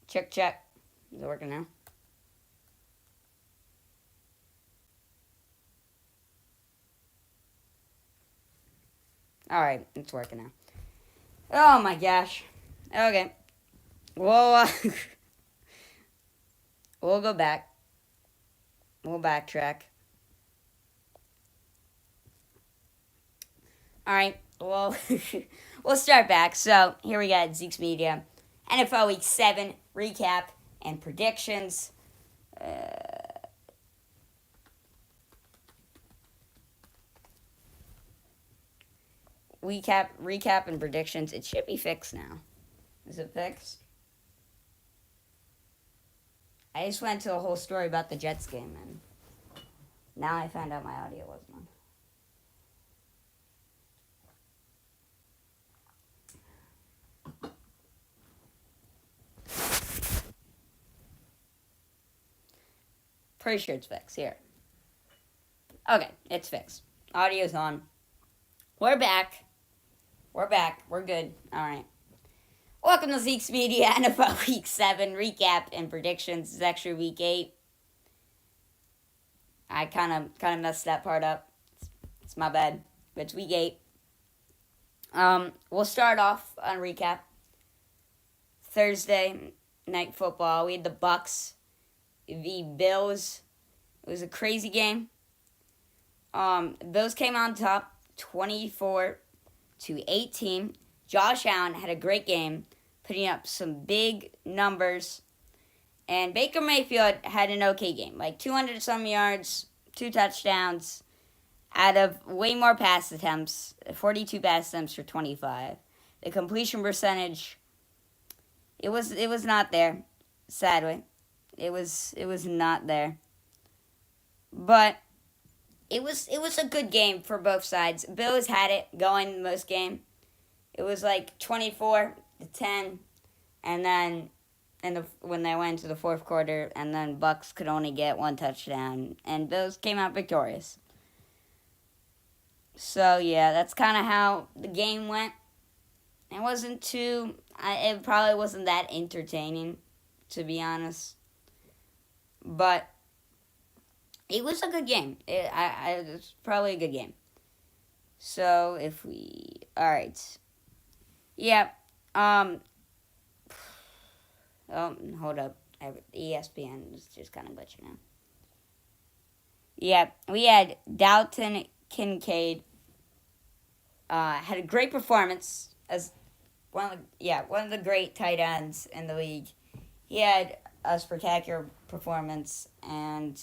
Check, check. Is it working now? Alright, it's working now. Oh my gosh. Okay. Well, we'll go back. We'll backtrack. Alright, well, we'll start back. So, here we got Zeke's Media. NFL Week 7 recap and predictions. Recap and predictions. It should be fixed now. Is it fixed? I just went to a whole story about the Jets game, and now I found out my audio wasn't on. Pretty sure it's fixed. Here. Okay, it's fixed. Audio's on. We're back. We're back. We're good. Alright. Welcome to Zeke's Media NFL Week 7 recap and predictions. It's actually Week 8. I kind of messed that part up. It's my bad. But it's Week 8. We'll start off on recap. Thursday night football. We had the Bucks v Bills. It was a crazy game. Bills came on top 24-18. Josh Allen had a great game, putting up some big numbers. And Baker Mayfield had an okay game, like 200-some yards, 2 touchdowns, out of way more pass attempts, 42 pass attempts for 25. The completion percentage, it was not there, sadly. It was not there. But it was a good game for both sides. Bills had it going most game. It was like 24-10, and then when they went into the fourth quarter, and then Bucks could only get 1 touchdown, and Bills came out victorious. So yeah, that's kind of how the game went. It probably wasn't that entertaining, to be honest, but it was a good game. It was probably a good game. So alright. Yeah. Oh, hold up. ESPN is just kind of glitching out. Yeah, we had Dalton Kincaid. Had a great performance as one of the great tight ends in the league. He had a spectacular performance, and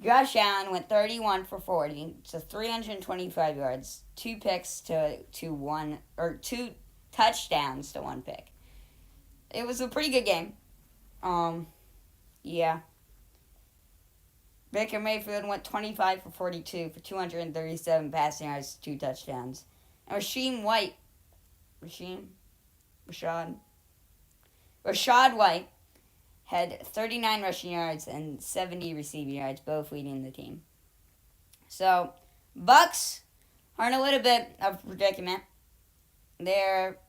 Josh Allen went 31 for 40 to 325 yards, 2 picks to 1, or 2 touchdowns to 1 pick. It was a pretty good game. Yeah. Baker Mayfield went 25 for 42 for 237 passing yards, 2 touchdowns. And Rashad White had 39 rushing yards and 70 receiving yards, both leading the team. So, Bucks are in a little bit of a predicament. They're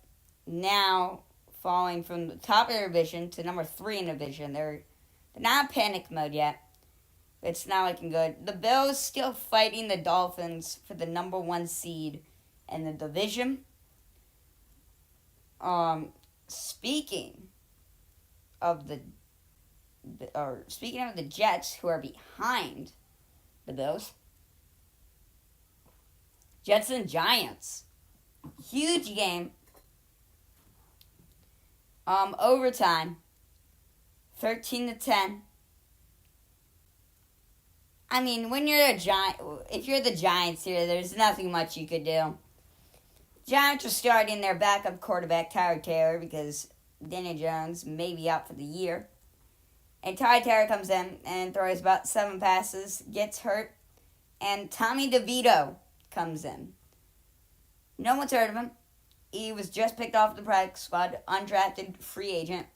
now falling from the top of their division to number 3 in the division. They're not in panic mode yet. It's not looking good. The Bills still fighting the Dolphins for the number 1 seed in the division. Speaking of the Jets, who are behind the Bills, Jets and Giants, huge game. Overtime, 13-10. I mean, when you're if you're the Giants here, there's nothing much you could do. Giants are starting their backup quarterback, Tyler Taylor, because Daniel Jones may be out for the year. And Ty Taylor comes in and throws about 7 passes, gets hurt, and Tommy DeVito comes in. No one's heard of him. He was just picked off the practice squad, undrafted free agent.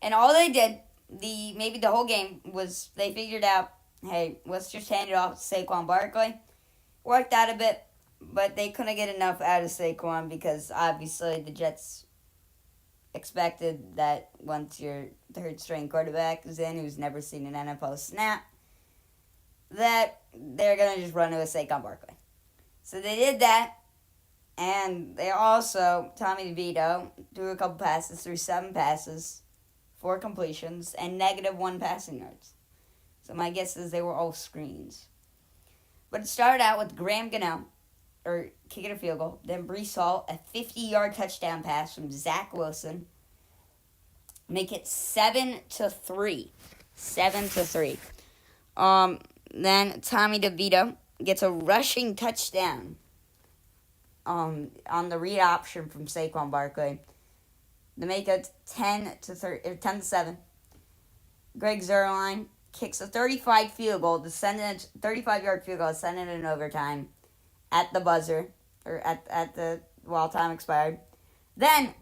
And all they did, maybe the whole game, was they figured out, hey, let's just hand it off to Saquon Barkley. Worked out a bit, but they couldn't get enough out of Saquon because obviously the Jets expected that once your third string quarterback is in, who's never seen an NFL snap, that they're going to just run to a Saquon Barkley. So they did that, and they also, Tommy DeVito, threw a couple passes, threw 7 passes, 4 completions, and -1 passing yards. So my guess is they were all screens. But it started out with Graham Gano, kicking a field goal. Then Breece Hall, a 50-yard touchdown pass from Zach Wilson. Make it 7-3. 7-3. Then Tommy DeVito gets a rushing touchdown on the read option from Saquon Barkley to make it 10-7. Greg Zuerlein kicks a 35-yard field goal to send it in overtime at the buzzer, or at the while time expired. Then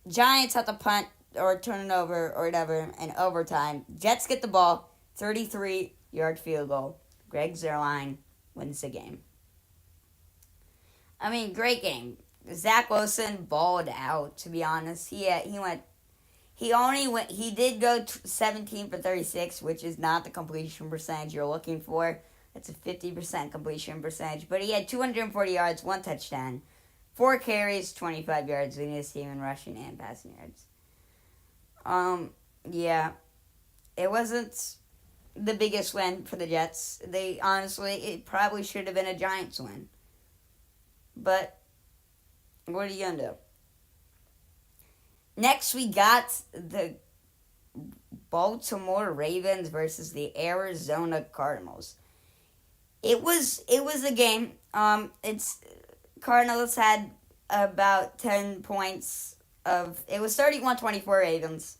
Giants have to punt or turn it over or whatever in overtime. Jets get the ball, 33-yard field goal. Greg Zuerlein wins the game. I mean, great game. Zach Wilson balled out, to be honest. He did go 17 for 36, which is not the completion percentage you're looking for. It's a 50% completion percentage. But he had 240 yards, 1 touchdown, 4 carries, 25 yards, leading his team in rushing and passing yards. Yeah, it wasn't the biggest win for the Jets. It probably should have been a Giants win. But what are you going to do? Next, we got the Baltimore Ravens versus the Arizona Cardinals. It was a game. Cardinals had about 10 points it was 31-24 Ravens.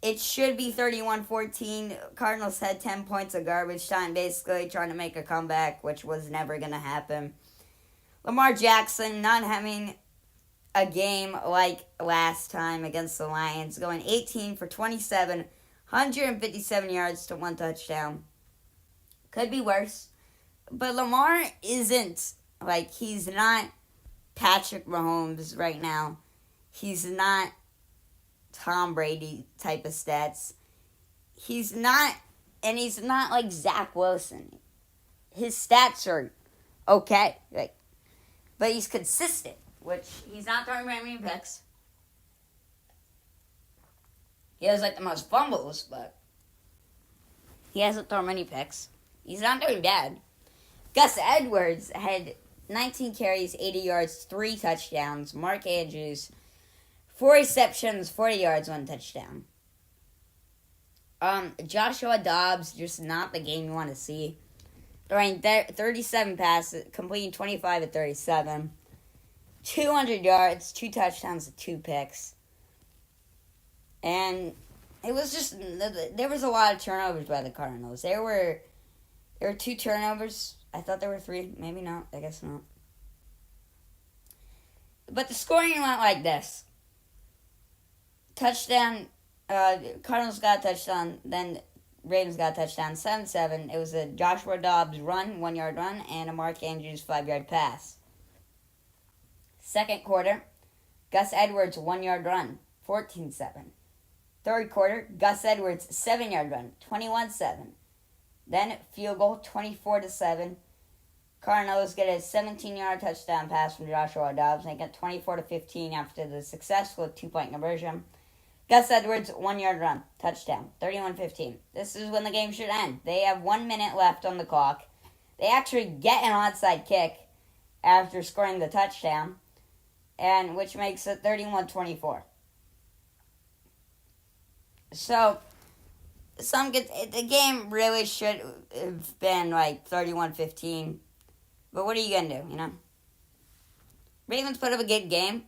It should be 31-14. Cardinals had 10 points of garbage time, basically trying to make a comeback, which was never going to happen. Lamar Jackson not having a game like last time against the Lions, going 18 for 27, 157 yards to 1 touchdown. Could be worse. But Lamar isn't, he's not Patrick Mahomes right now. He's not Tom Brady type of stats. He's not like Zach Wilson. His stats are okay, but he's consistent, which he's not throwing very many picks. He has the most fumbles, but he hasn't thrown many picks. He's not doing bad. Gus Edwards had 19 carries, 80 yards, 3 touchdowns. Mark Andrews, 4 receptions, 40 yards, 1 touchdown. Joshua Dobbs, just not the game you want to see. Throwing 37 passes, completing 25 of 37. 200 yards, 2 touchdowns, 2 picks. And it was just, there was a lot of turnovers by the Cardinals. There were 2 turnovers. I thought there were 3. Maybe not. I guess not. But the scoring went like this. Touchdown, Cardinals got a touchdown, then Ravens got a touchdown, 7-7. It was a Joshua Dobbs run, 1-yard run, and a Mark Andrews 5-yard pass. Second quarter, Gus Edwards 1-yard run, 14-7. Third quarter, Gus Edwards 7-yard run, 21-7. Then field goal, 24-7. Cardinals get a 17-yard touchdown pass from Joshua Dobbs, and they get 24-15 after the successful 2-point conversion. Gus Edwards, 1-yard run, touchdown, 31-15. This is when the game should end. They have 1 minute left on the clock. They actually get an onside kick after scoring the touchdown, and which makes it 31-24. So, the game really should have been 31-15. But what are you going to do, Ravens put up a good game.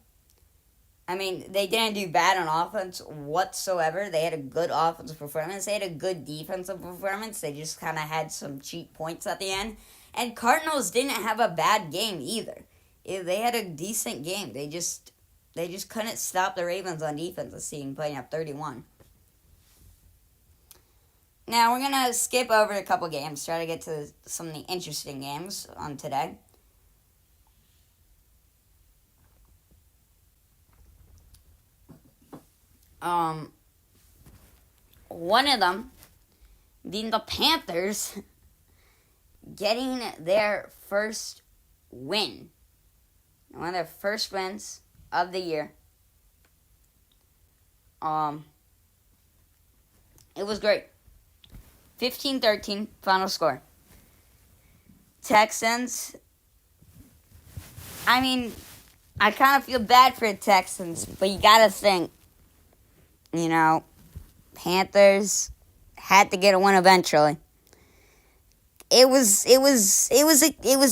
I mean, they didn't do bad on offense whatsoever. They had a good offensive performance. They had a good defensive performance. They just kind of had some cheap points at the end. And Cardinals didn't have a bad game either. They had a decent game. They just couldn't stop the Ravens on defense. Let's see, putting up 31. Now, we're going to skip over a couple games, try to get to some of the interesting games on today. Um, one of them being the Panthers getting their first win. One of their first wins of the year. It was great. 15-13 final score. Texans. I mean, I kind of feel bad for the Texans, but you gotta think, Panthers had to get a win eventually. It was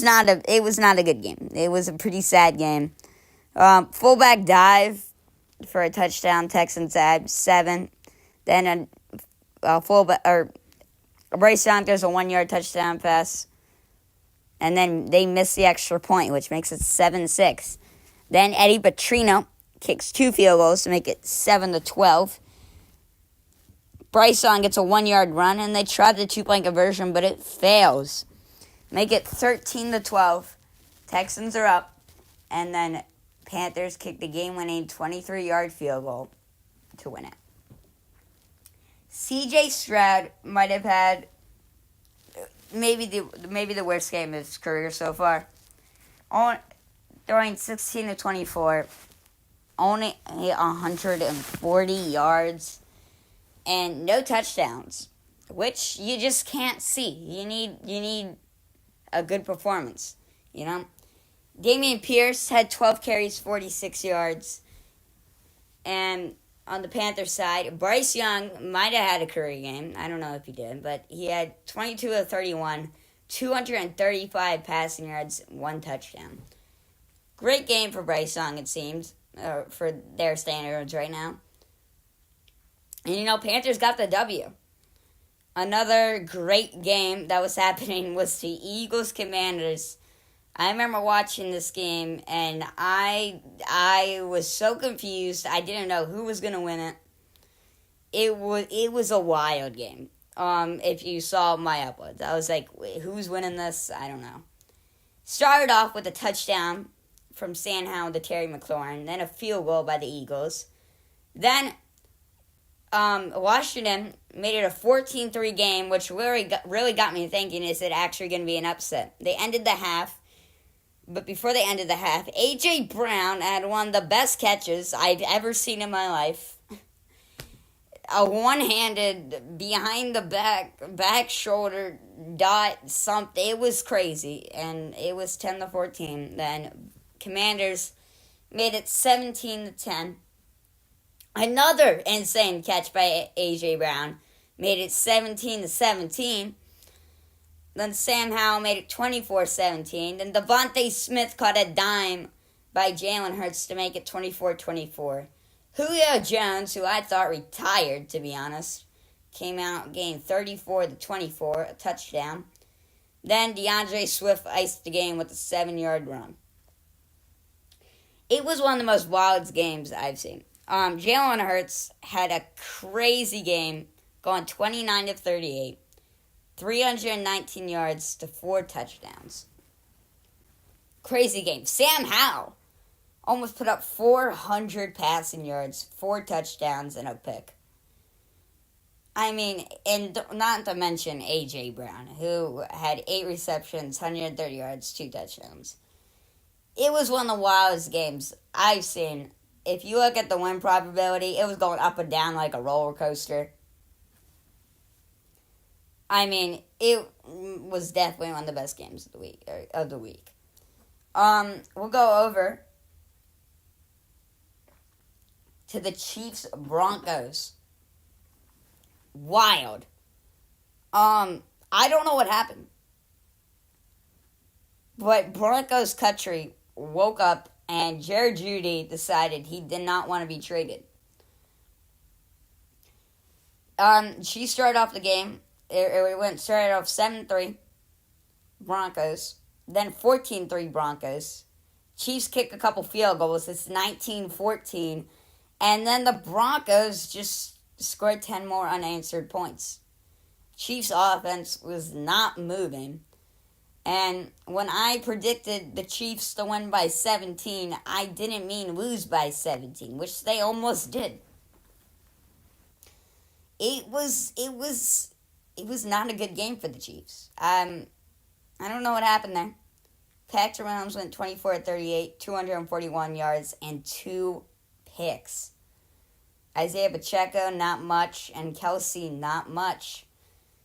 not a good game. It was a pretty sad game. Fullback dive for a touchdown. Texans had 7. Then a fullback or Bryce Young does a 1-yard touchdown pass, and then they miss the extra point, which makes it 7-6. Then Eddie Petrino kicks 2 field goals to make it 7-12. Bryce Young gets a 1-yard run, and they tried the 2-point conversion, but it fails. Make it 13-12. Texans are up, and then Panthers kick the game-winning 23-yard field goal to win it. C.J. Stroud might have had maybe the worst game of his career so far. Throwing 16-24, only 140 yards. And no touchdowns, which you just can't see. You need a good performance, Dameon Pierce had 12 carries, 46 yards. And on the Panthers side, Bryce Young might have had a career game. I don't know if he did, but he had 22 of 31, 235 passing yards, 1 touchdown. Great game for Bryce Young, it seems, for their standards right now. And, Panthers got the W. Another great game that was happening was the Eagles-Commanders. I remember watching this game, and I was so confused. I didn't know who was going to win it. It was a wild game. If you saw my uploads, I was like, wait, who's winning this? I don't know. Started off with a touchdown from Sam Howell to Terry McLaurin, then a field goal by the Eagles. Then Washington made it a 14-3 game, which really got me thinking, is it actually going to be an upset? They ended the half, but before they ended the half, A.J. Brown had one of the best catches I've ever seen in my life. A one-handed, behind the back shoulder dot something. It was crazy, and it was 10-14. Then Commanders made it 17-10. Another insane catch by A.J. Brown made it 17-17. Then Sam Howell made it 24-17. Then Devontae Smith caught a dime by Jalen Hurts to make it 24-24. Julio Jones, who I thought retired, to be honest, came out, gained 34-24, a touchdown. Then DeAndre Swift iced the game with a 7-yard run. It was one of the most wild games I've seen. Jalen Hurts had a crazy game, going 29-38, 319 yards to 4 touchdowns. Crazy game. Sam Howell almost put up 400 passing yards, 4 touchdowns, and a pick. I mean, and not to mention A.J. Brown, who had 8 receptions, 130 yards, 2 touchdowns. It was one of the wildest games I've seen. If you look at the win probability, it was going up and down like a roller coaster. I mean, it was definitely one of the best games of the week. We'll go over to the Chiefs Broncos. Wild. I don't know what happened, but Broncos country woke up and Jerry Jeudy decided he did not want to be traded. She started off the game. It started off 7-3 Broncos, then 14-3 Broncos. Chiefs kick a couple field goals. It's 19-14. And then the Broncos just scored 10 more unanswered points. Chiefs' offense was not moving. And when I predicted the Chiefs to win by 17, I didn't mean lose by 17, which they almost did. it was not a good game for the Chiefs. I don't know what happened there. Patrick Mahomes went 24-38, 241 yards, and 2 picks. Isaiah Pacheco, not much, and Kelsey, not much.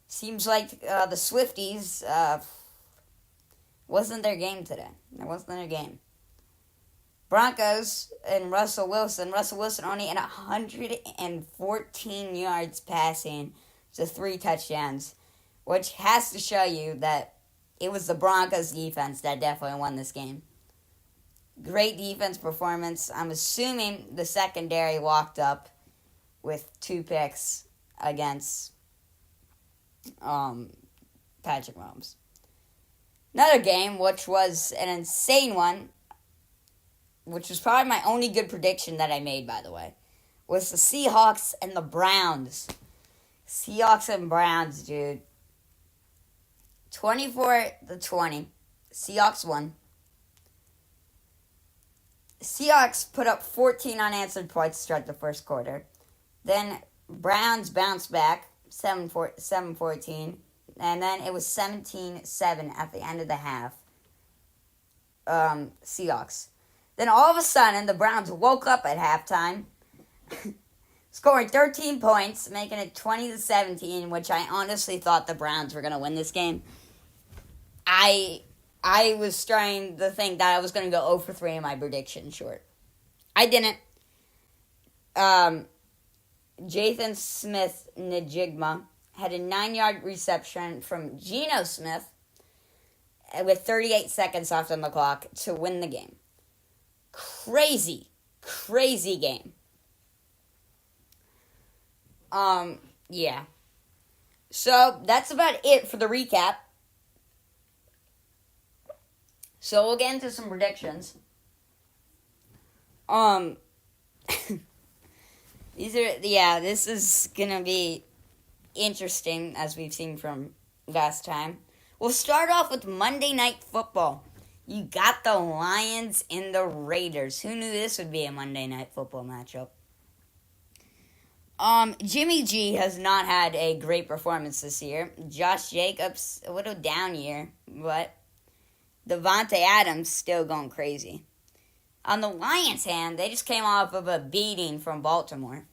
Seems like the Swifties wasn't their game today. It wasn't their game. Broncos and Russell Wilson. Russell Wilson only had 114 yards passing to 3 touchdowns, which has to show you that it was the Broncos defense that definitely won this game. Great defense performance. I'm assuming the secondary walked up with 2 picks against Patrick Mahomes. Another game, which was an insane one, which was probably my only good prediction that I made, by the way, was the Seahawks and the Browns. Seahawks and Browns, dude. 24-20. Seahawks won. Seahawks put up 14 unanswered points to start the first quarter. Then Browns bounced back, 7-14. And then it was 17-7 at the end of the half. Seahawks. Then all of a sudden, the Browns woke up at halftime, scoring 13 points, making it 20-17, which I honestly thought the Browns were going to win this game. I was starting to think that I was going to go 0-3 in my prediction short. I didn't. Jathan Smith-Njigba had a 9-yard reception from Geno Smith with 38 seconds left on the clock to win the game. Crazy game. Yeah. So, that's about it for the recap. So, we'll get into some predictions. This is gonna be interesting, as we've seen from last time. We'll start off with Monday Night Football. You got the Lions and the Raiders. Who knew this would be a Monday Night Football matchup? Jimmy G has not had a great performance this year. Josh Jacobs, a little down year, but Devontae Adams still going crazy. On the Lions' hand, they just came off of a beating from Baltimore.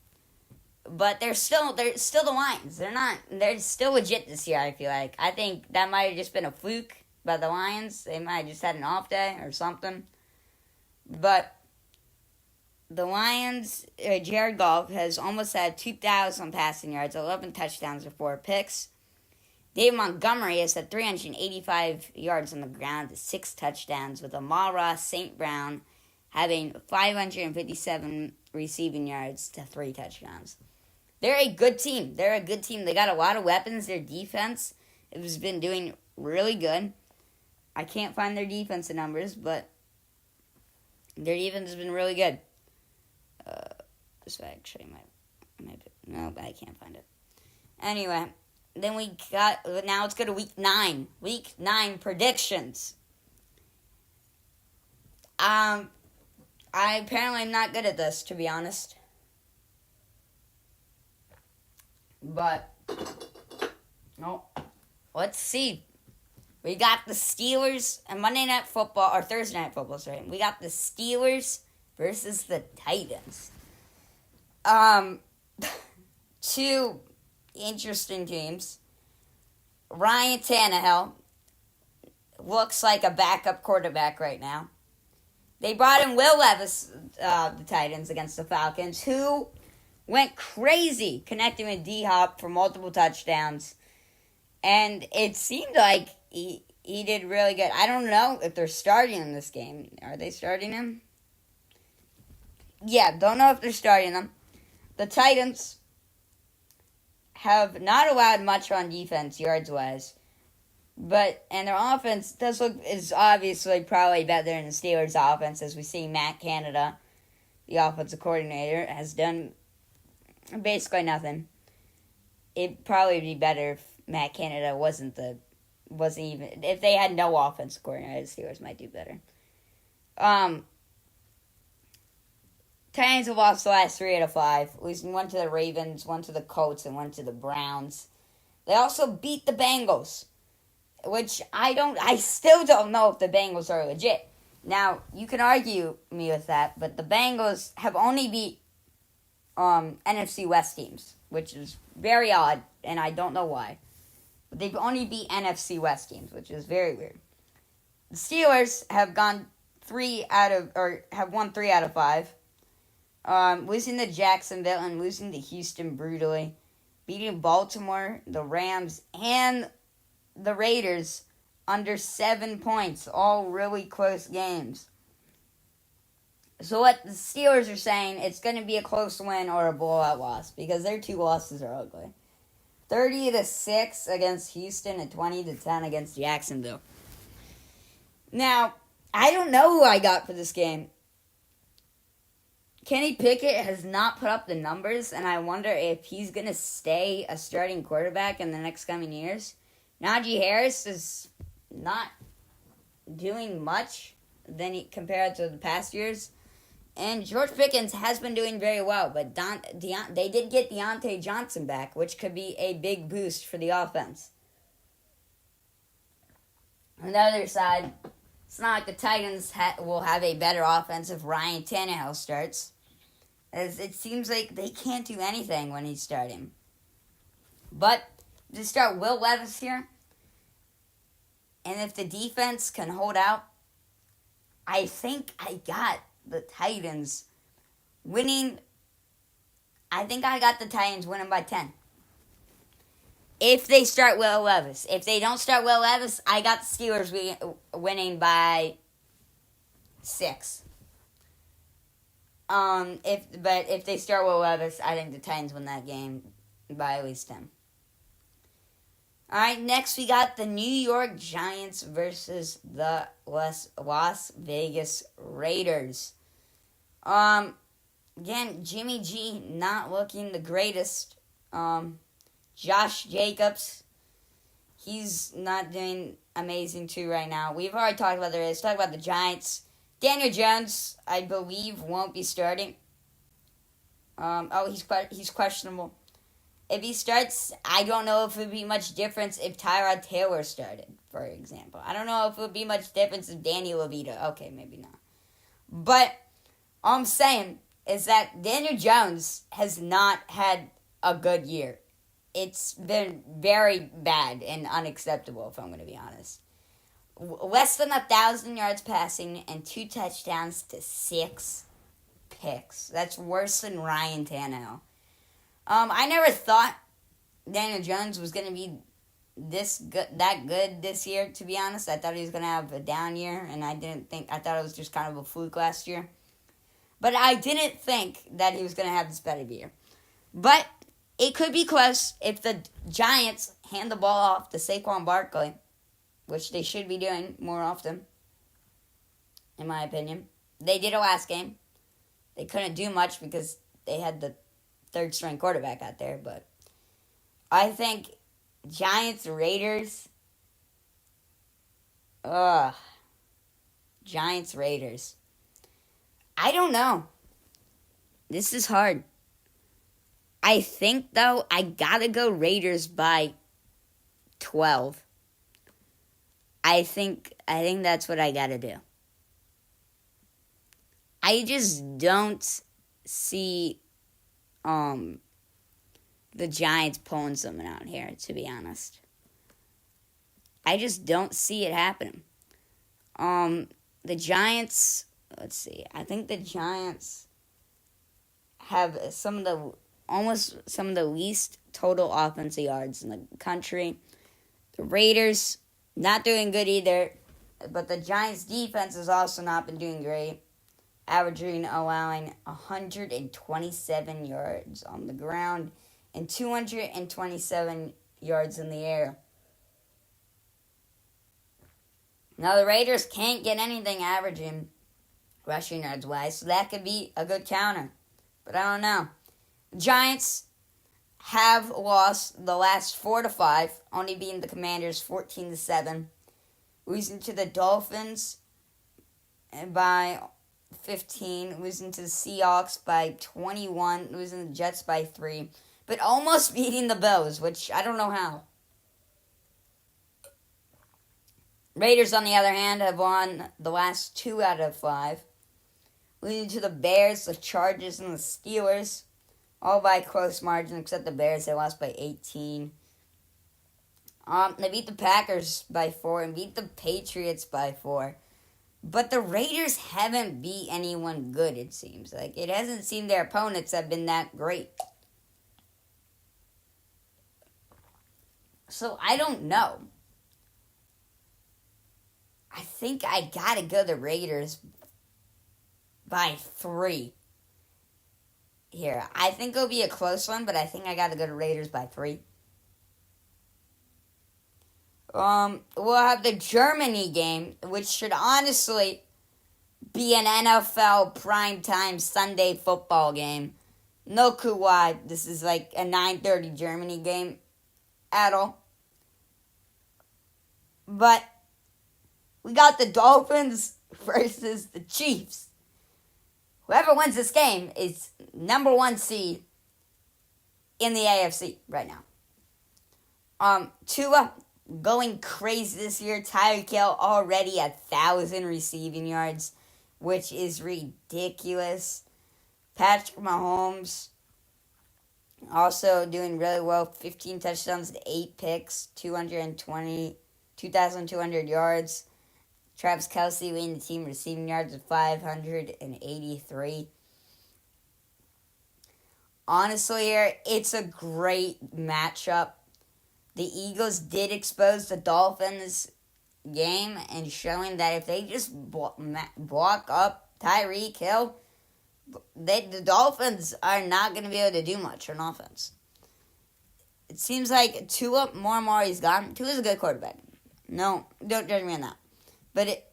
But they're still the Lions. They're still legit this year, I feel like. I think that might have just been a fluke by the Lions. They might have just had an off day or something. But the Lions, Jared Goff has almost had 2,000 passing yards, 11 touchdowns, and 4 picks. David Montgomery has had 385 yards on the ground, 6 touchdowns, with Amon-Ra St. Brown having 557 receiving yards to 3 touchdowns. They're a good team. They got a lot of weapons. Their defense has been doing really good. I can't find their defensive numbers, but their defense has been really good. No, I can't find it. Anyway, then now let's go to week 9. Week 9 predictions. I apparently am not good at this, to be honest. But, no. Let's see. We got the Steelers and Monday Night Football, or Thursday Night Football, sorry. We got the Steelers versus the Titans. 2 interesting teams. Ryan Tannehill looks like a backup quarterback right now. They brought in Will Levis, the Titans, against the Falcons, who went crazy connecting with D-Hop for multiple touchdowns. And it seemed like he did really good. I don't know if they're starting him this game. Are they starting him? Yeah, don't know if they're starting him. The Titans have not allowed much on defense, yards-wise. And their offense is obviously probably better than the Steelers' offense, as we see Matt Canada, the offensive coordinator, has done basically nothing. It'd probably be better if Matt Canada if they had no offensive coordinator, the Steelers might do better. Titans have lost the last 3 out of 5, losing one to the Ravens, one to the Colts, and one to the Browns. They also beat the Bengals, which I still don't know if the Bengals are legit. Now, you can argue me with that, but the Bengals have only beat NFC West teams, which is very odd, and I don't know why. But they've only beat NFC West teams, which is very weird. The Steelers have won 3 out of 5. Losing to Jacksonville and losing to Houston brutally. Beating Baltimore, the Rams, and the Raiders under 7 points. All really close games. So what the Steelers are saying, it's going to be a close win or a blowout loss, because their 2 losses are ugly. 30-6 against Houston and 20-10 against Jacksonville. Now, I don't know who I got for this game. Kenny Pickett has not put up the numbers, and I wonder if he's going to stay a starting quarterback in the next coming years. Najee Harris is not doing much compared to the past years. And George Pickens has been doing very well, but they did get Deontay Johnson back, which could be a big boost for the offense. On the other side, it's not like the Titans will have a better offense if Ryan Tannehill starts, as it seems like they can't do anything when he's starting. But to start Will Levis here, and if the defense can hold out, I think I got the Titans winning. I think I got the Titans winning by 10. If they start Will Levis. If they don't start Will Levis, I got the Steelers winning by 6. If they start Will Levis, I think the Titans win that game by at least 10. Alright, next we got the New York Giants versus the Las Vegas Raiders. Again, Jimmy G not looking the greatest. Josh Jacobs, he's not doing amazing too right now. We've already talked about the Raiders. Talk about the Giants. Daniel Jones, I believe, won't be starting. He's questionable. If he starts, I don't know if it would be much difference if Tyrod Taylor started, for example. I don't know if it would be much difference if Danny Levita. Okay, maybe not. But all I'm saying is that Daniel Jones has not had a good year. It's been very bad and unacceptable, if I'm going to be honest. Less than 1,000 yards passing and 2 touchdowns to 6 picks. That's worse than Ryan Tannehill. I never thought Daniel Jones was going to be that good this year, to be honest. I thought he was going to have a down year, and I thought it was just kind of a fluke last year. But I didn't think that he was going to have this better year. But it could be close if the Giants hand the ball off to Saquon Barkley, which they should be doing more often, in my opinion. They did it last game. They couldn't do much because they had the third-string quarterback out there, but I think Giants-Raiders. Giants-Raiders. I don't know. This is hard. I think, though, I gotta go Raiders by 12. I think that's what I gotta do. I just don't see the Giants pulling something out here, to be honest. I just don't see it happening. The Giants, let's see. I think the Giants have some of the least total offensive yards in the country. The Raiders, not doing good either. But the Giants' defense has also not been doing great. Allowing 127 yards on the ground and 227 yards in the air. Now, the Raiders can't get anything averaging rushing yards wise, so that could be a good counter. But I don't know. The Giants have lost the last 4 to 5, only beating the Commanders 14-7, losing to the Dolphins by 15, losing to the Seahawks by 21, losing to the Jets by 3, but almost beating the Bills, which I don't know how. Raiders, on the other hand, have won the last 2 out of 5, losing to the Bears, the Chargers, and the Steelers, all by close margin, except the Bears. They lost by 18. They beat the Packers by 4 and beat the Patriots by 4. But the Raiders haven't beat anyone good, it seems. Like, it hasn't seemed their opponents have been that great. So, I don't know. I think I gotta go the Raiders by 3 here. I think it'll be a close one, but I think I gotta go to Raiders by 3. We'll have the Germany game, which should honestly be an NFL primetime Sunday football game. No clue why this is like a 9:30 Germany game at all. But we got the Dolphins versus the Chiefs. Whoever wins this game is number 1 seed in the AFC right now. Tua going crazy this year. Tyreek Hill already 1,000 receiving yards, which is ridiculous. Patrick Mahomes also doing really well. 15 touchdowns, 8 picks, 2,200 yards. Travis Kelce leading the team receiving yards of 583. Honestly, here, it's a great matchup. The Eagles did expose the Dolphins game and showing that if they just block up Tyreek Hill, the Dolphins are not going to be able to do much on offense. It seems like Tua, more and more he's gone. Tua's a good quarterback. No, don't judge me on that. But it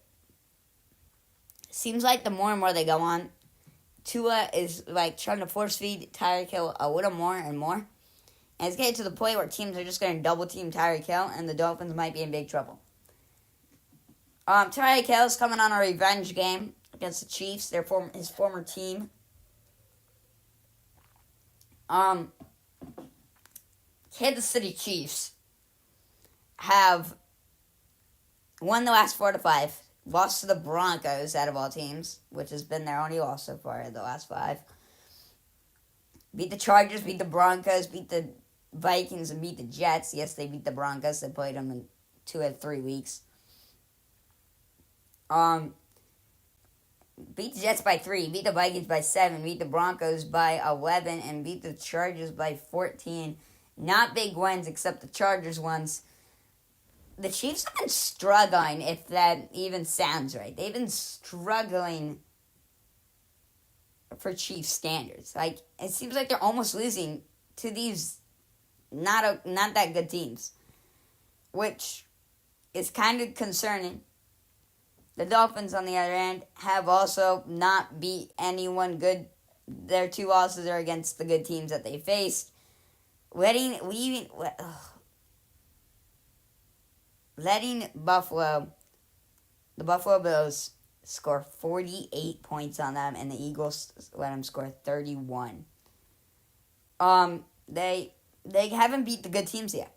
seems like the more and more they go on, Tua is like trying to force feed Tyreek Hill a little more and more. And it's getting to the point where teams are just going to double team Tyreek Hill, and the Dolphins might be in big trouble. Tyreek Hill's coming on a revenge game against the Chiefs, his former team. Kansas City Chiefs have won the last 4 to 5. Lost to the Broncos out of all teams, which has been their only loss so far in the last 5. Beat the Chargers, beat the Broncos, beat the Vikings, and beat the Jets. Yes, they beat the Broncos. They played them in 2 out of 3 weeks. Beat the Jets by 3, beat the Vikings by 7, beat the Broncos by 11, and beat the Chargers by 14. Not big wins, except the Chargers ones. The Chiefs have been struggling, if that even sounds right. They've been struggling for Chiefs standards. Like, it seems like they're almost losing to these not that good teams, which is kind of concerning. The Dolphins, on the other hand, have also not beat anyone good. Their 2 losses are against the good teams that they faced. Letting the Buffalo Bills score 48 points on them, and the Eagles let them score 31. They haven't beat the good teams yet.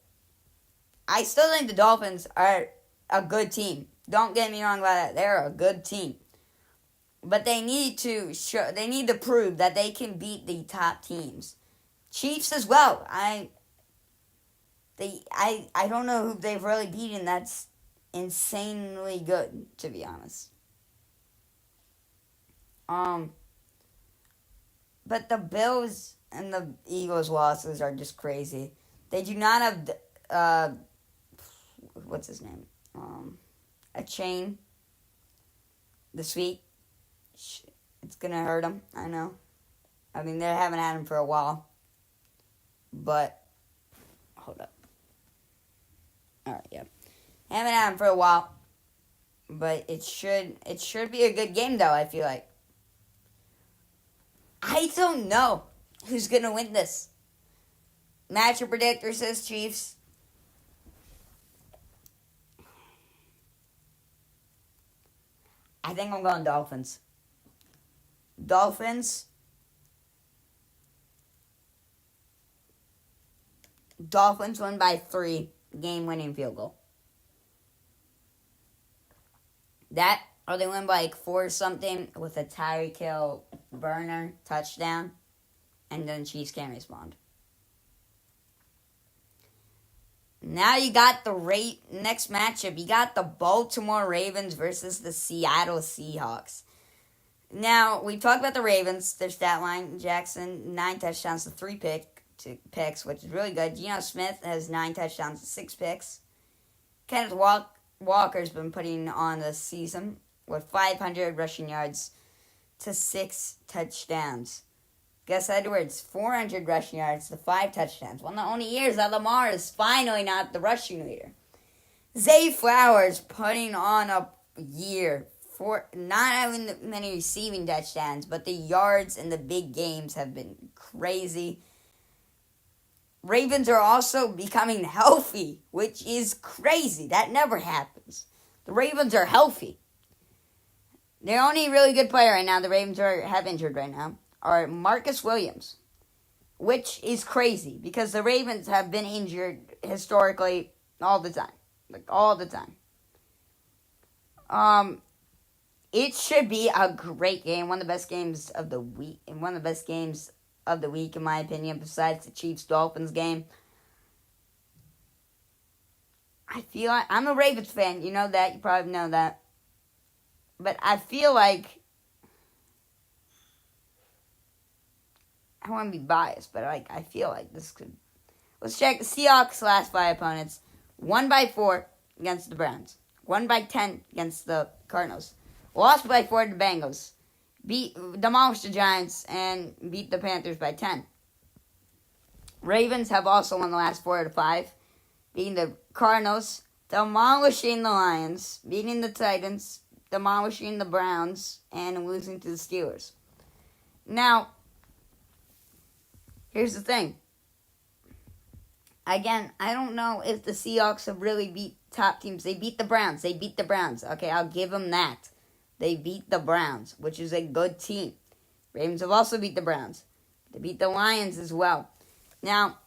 I still think the Dolphins are a good team. Don't get me wrong about that. They're a good team. But they need to prove that they can beat the top teams. Chiefs as well. I don't know who they've really beaten that's insanely good, to be honest. But the Bills and the Eagles losses are just crazy. They do not have what's his name? A chain this week. It's gonna hurt them, I know. I mean, they haven't had him for a while. But hold up. Alright, yeah. Haven't had him for a while. But it should be a good game, though, I feel like. I don't know who's going to win this. Matchup predictor says Chiefs. I think I'm going Dolphins. Dolphins. Dolphins won by 3, game-winning field goal. That, or they win by 4 something with a Tyreek Hill burner touchdown, and then Chiefs can't respond. Now you got the next matchup. You got the Baltimore Ravens versus the Seattle Seahawks. Now, we talked about the Ravens. Their stat line, Jackson, 9 touchdowns to 3 picks, which is really good. Geno Smith has 9 touchdowns to 6 picks. Kenneth Walker's been putting on the season with 500 rushing yards to 6 touchdowns. Gus Edwards, 400 rushing yards to 5 touchdowns. One of the only years that Lamar is finally not the rushing leader. Zay Flowers putting on a year for not having many receiving touchdowns, but the yards in the big games have been crazy. Ravens are also becoming healthy, which is crazy. That never happens. The Ravens are healthy. Their only really good player right now, the Ravens have injured right now, are Marcus Williams, which is crazy because the Ravens have been injured historically all the time. Like, all the time. It should be a great game. One of the best games of the week. And one of the best games of the week, in my opinion, besides the Chiefs-Dolphins game. I feel like... I'm a Ravens fan. You know that. You probably know that. But I feel like... I don't want to be biased, but I feel like this could... Let's check the Seahawks' last 5 opponents. Won by 4 against the Browns. Won by 10 against the Cardinals. Lost by 4 to the Bengals. Demolished the Giants and beat the Panthers by 10. Ravens have also won the last 4 out of 5. Beating the Cardinals. Demolishing the Lions. Beating the Titans. Demolishing the Browns. And losing to the Steelers. Now, here's the thing. Again, I don't know if the Seahawks have really beat top teams. They beat the Browns. Okay, I'll give them that. They beat the Browns, which is a good team. Ravens have also beat the Browns. They beat the Lions as well. Now,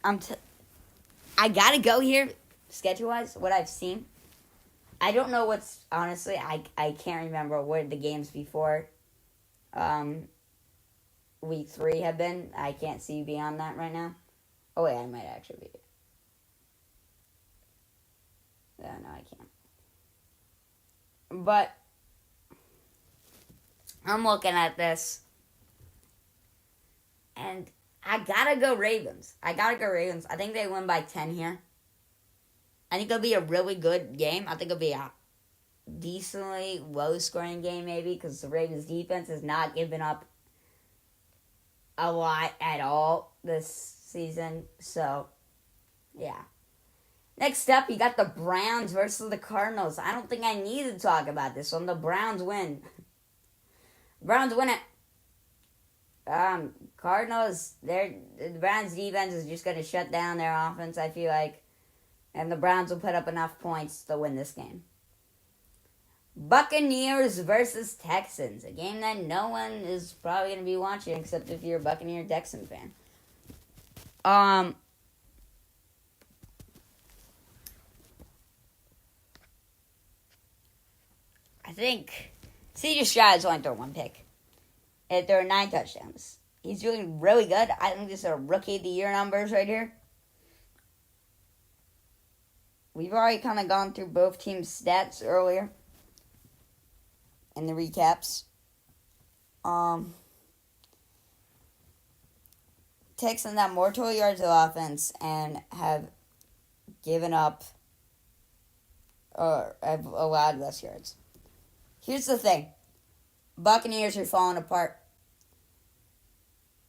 I gotta go here, schedule-wise, what I've seen. I don't know what's, honestly, I can't remember what the games before week 3 have been. I can't see beyond that right now. Oh, wait, I might actually be. No, I can't. But I'm looking at this, and I gotta go Ravens. I think they win by 10 here. I think it'll be a really good game. I think it'll be a decently low-scoring game, maybe, because the Ravens' defense has not given up a lot at all this season. So, yeah. Next up, you got the Browns versus the Cardinals. I don't think I need to talk about this one. The Browns win. Browns win it. Cardinals, the Browns' defense is just going to shut down their offense, I feel like. And the Browns will put up enough points to win this game. Buccaneers versus Texans. A game that no one is probably going to be watching except if you're a Buccaneer-Texan fan. I think C.J. Stroud's only thrown 1 pick. And there are 9 touchdowns. He's doing really good. I think these are Rookie of the Year numbers right here. We've already kind of gone through both teams' stats earlier in the recaps. Texans have more total yards of offense and have given up or have allowed less yards. Here's the thing. Buccaneers are falling apart.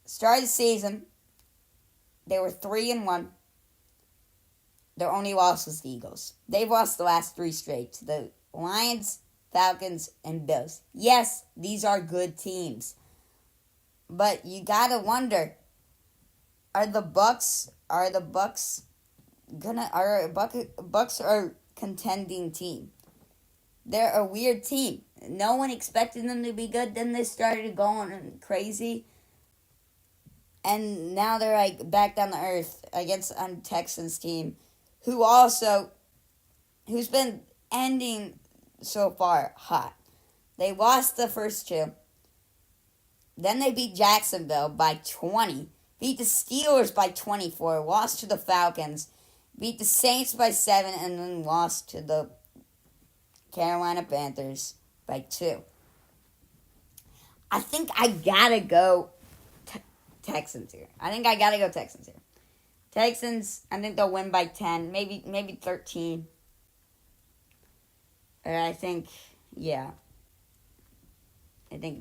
Started the season, they were 3-1. Their only loss was the Eagles. They've lost the last 3 straight to the Lions, Falcons, and Bills. Yes, these are good teams. But you gotta wonder, Bucks are a contending team. They're a weird team. No one expected them to be good. Then they started going crazy. And now they're like back down to earth against a Texans team who's been ending so far hot. They lost the first two. Then they beat Jacksonville by 20. Beat the Steelers by 24. Lost to the Falcons. Beat the Saints by 7. And then lost to the Carolina Panthers by 2. I think I gotta go Texans here. Texans, I think they'll win by 10. Maybe 13. And I think it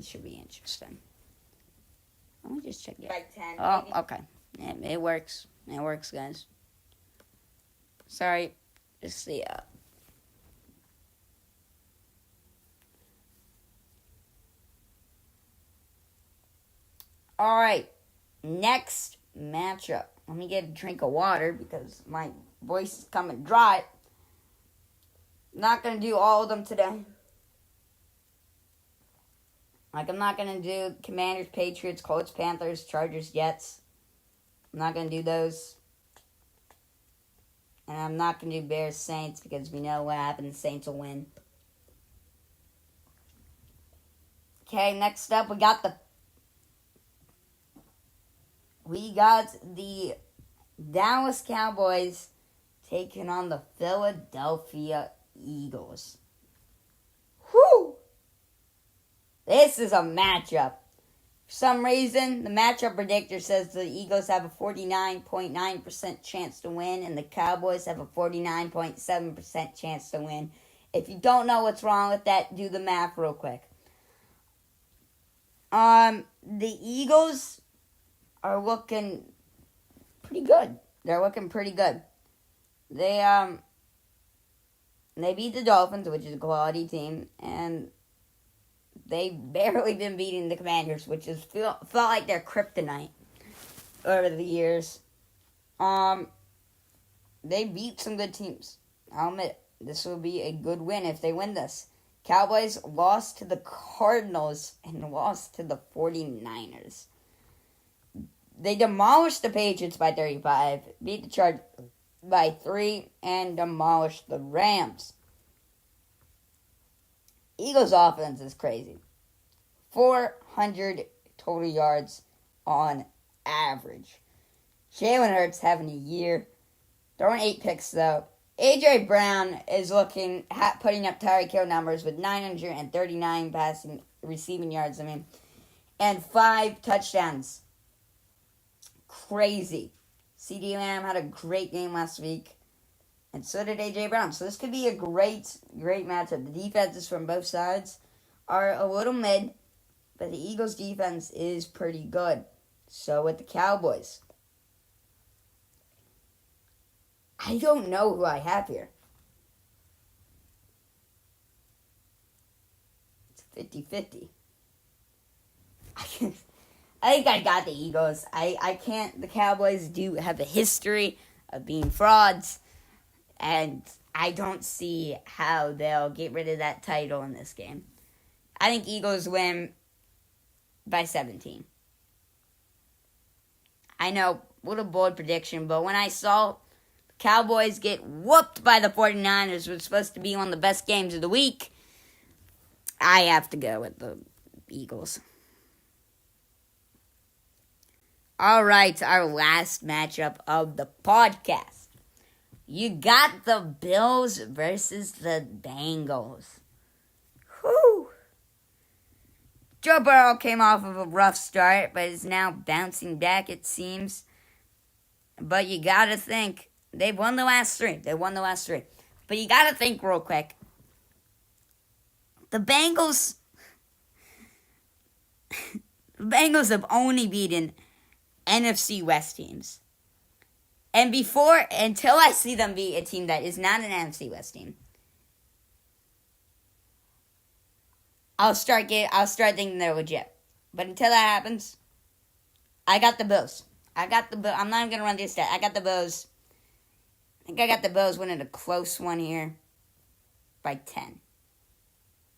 should be interesting. Let me just check it. By 10. Oh, maybe. okay. Yeah, it works. It works, guys. Sorry. Just the All right. Next matchup. Let me get a drink of water because my voice is coming dry. Not going to do all of them today. Like, I'm not going to do Commanders, Patriots, Colts, Panthers, Chargers, Jets. I'm not going to do those. And I'm not going to do Bears, Saints because we know what happens. Saints will win. Okay, next up, we got the Dallas Cowboys taking on the Philadelphia Eagles. Whew! This is a matchup. For some reason, the matchup predictor says the Eagles have a 49.9% chance to win and the Cowboys have a 49.7% chance to win. If you don't know what's wrong with that, do the math real quick. The Eagles are looking pretty good. They're looking pretty good. They beat the Dolphins, which is a quality team, and they've barely been beating the Commanders, which is felt like their kryptonite over the years. They beat some good teams. I'll admit, this will be a good win if they win this. Cowboys lost to the Cardinals and lost to the 49ers. They demolished the Patriots by 35, beat the Chargers by 3, and demolished the Rams. Eagles' offense is crazy. 400 total yards on average. Jalen Hurts having a year. Throwing 8 picks, though. A.J. Brown is putting up Tyreek Hill numbers with 939 receiving yards, and 5 touchdowns. Crazy. CeeDee Lamb had a great game last week, and so did A.J. Brown. So this could be a great matchup. The defenses from both sides are a little mid, but the Eagles' defense is pretty good. So with the Cowboys. I don't know who I have here. It's 50-50. I think I got the Eagles. I can't. The Cowboys do have a history of being frauds, and I don't see how they'll get rid of that title in this game. I think Eagles win by 17. I know, what a bold prediction, but when I saw Cowboys get whooped by the 49ers, which was supposed to be one of the best games of the week, I have to go with the Eagles. All right, our last matchup of the podcast. You got the Bills versus the Bengals. Whew. Joe Burrow came off of a rough start, but is now bouncing back, it seems. But you got to think, they've won the last 3. But you got to think real quick. The Bengals have only beaten NFC West teams. And until I see them beat a team that is not an NFC West team, I'll start thinking they're legit. But until that happens, I got the Bills. I'm not even going to run this stat. I got the Bills. I think I got the Bills winning a close one here by 10.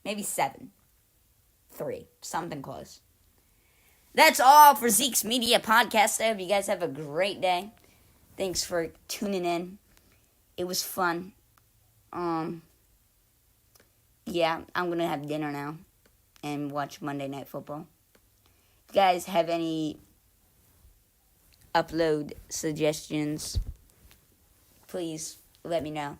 Maybe 7. 3. Something close. That's all for Zeke's Media Podcast. I hope you guys have a great day. Thanks for tuning in. It was fun. Yeah, I'm going to have dinner now and watch Monday Night Football. If you guys have any upload suggestions, please let me know.